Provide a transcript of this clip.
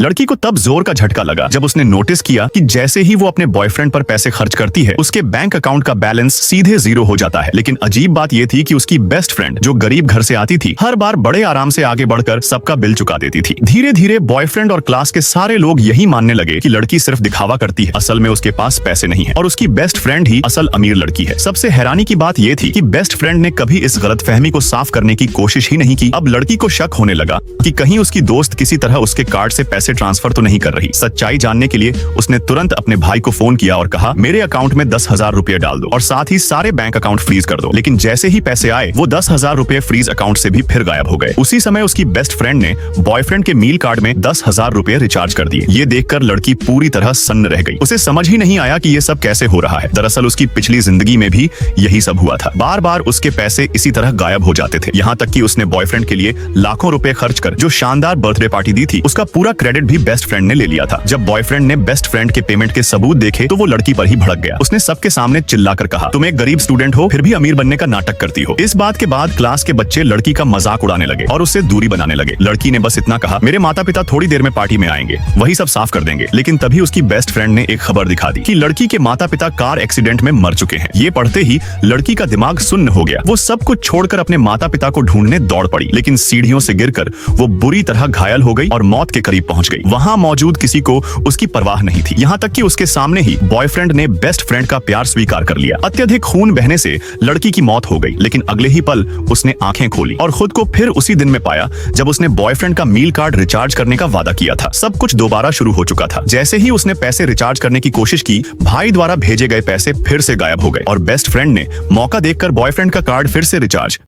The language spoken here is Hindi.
लड़की को तब जोर का झटका लगा जब उसने नोटिस किया कि जैसे ही वो अपने बॉयफ्रेंड पर पैसे खर्च करती है, उसके बैंक अकाउंट का बैलेंस सीधे 0 हो जाता है। लेकिन अजीब बात ये थी कि उसकी बेस्ट फ्रेंड, जो गरीब घर से आती थी, हर बार बड़े आराम से आगे बढ़कर सबका बिल चुका देती थी। धीरे धीरे बॉयफ्रेंड और क्लास के सारे लोग यही मानने लगे कि लड़की सिर्फ दिखावा करती है, असल में उसके पास पैसे नहीं है और उसकी बेस्ट फ्रेंड ही असल अमीर लड़की है। सबसे हैरानी की बात यह थी कि बेस्ट फ्रेंड ने कभी इस गलतफहमी को साफ करने की कोशिश ही नहीं की। अब लड़की को शक होने लगा कि कहीं उसकी दोस्त किसी तरह उसके कार्ड से पैसे ट्रांसफर तो नहीं कर रही। सच्चाई जानने के लिए उसने तुरंत अपने भाई को फोन किया और कहा, मेरे अकाउंट में 10,000 रुपए डाल दो और साथ ही सारे बैंक अकाउंट फ्रीज कर दो। लेकिन जैसे ही पैसे आए, वो 10,000 रुपए फ्रीज अकाउंट से भी फिर गायब हो गए। उसी समय उसकी बेस्ट फ्रेंड ने बॉयफ्रेंड के मील कार्ड में 10,000 रुपए रिचार्ज कर दिए। ये देखकर लड़की पूरी तरह सन्न रह गई। उसे समझ ही नहीं आया कि ये सब कैसे हो रहा है। दरअसल उसकी पिछली जिंदगी में भी यही सब हुआ था। बार बार उसके पैसे इसी तरह गायब हो जाते थे, यहाँ तक कि उसने बॉयफ्रेंड के लिए लाखों रुपए खर्च कर जो शानदार बर्थडे पार्टी दी थी, उसका पूरा क्रेडिट भी बेस्ट फ्रेंड ने ले लिया था। जब बॉयफ्रेंड ने बेस्ट फ्रेंड के पेमेंट के सबूत देखे तो वो लड़की पर ही भड़क गया। उसने सबके सामने चिल्लाकर कहा, तुम एक गरीब स्टूडेंट हो, फिर भी अमीर बनने का नाटक करती हो। इस बात के बाद क्लास के बच्चे लड़की का मजाक उड़ाने लगे और उससे दूरी बनाने लगे। लड़की ने बस इतना कहा, मेरे माता पिता थोड़ी देर में पार्टी में आएंगे, वही सब साफ कर देंगे। लेकिन तभी उसकी बेस्ट फ्रेंड ने एक खबर दिखा दी कि लड़की के माता पिता कार एक्सीडेंट में मर चुके हैं। ये पढ़ते ही लड़की का दिमाग सुन्न हो गया। वो सब कुछ छोड़कर अपने माता पिता को ढूंढने दौड़ पड़ी, लेकिन सीढ़ियों से गिरकर वो बुरी तरह घायल हो गई और मौत के करीब पहुंच गई। वहां मौजूद किसी को उसकी परवाह नहीं थी, यहाँ तक कि उसके सामने ही बॉयफ्रेंड ने बेस्ट फ्रेंड का प्यार स्वीकार कर लिया। अत्यधिक खून बहने से लड़की की मौत हो गई, लेकिन अगले ही पल उसने आंखें खोली और खुद को फिर उसी दिन में पाया जब उसने बॉयफ्रेंड का मील कार्ड रिचार्ज करने का वादा किया था। सब कुछ दोबारा शुरू हो चुका था। जैसे ही उसने पैसे रिचार्ज करने की कोशिश की, भाई द्वारा भेजे गए पैसे फिर से गायब हो गए और बेस्ट फ्रेंड ने मौका देखकर बॉयफ्रेंड का कार्ड फिर से रिचार्ज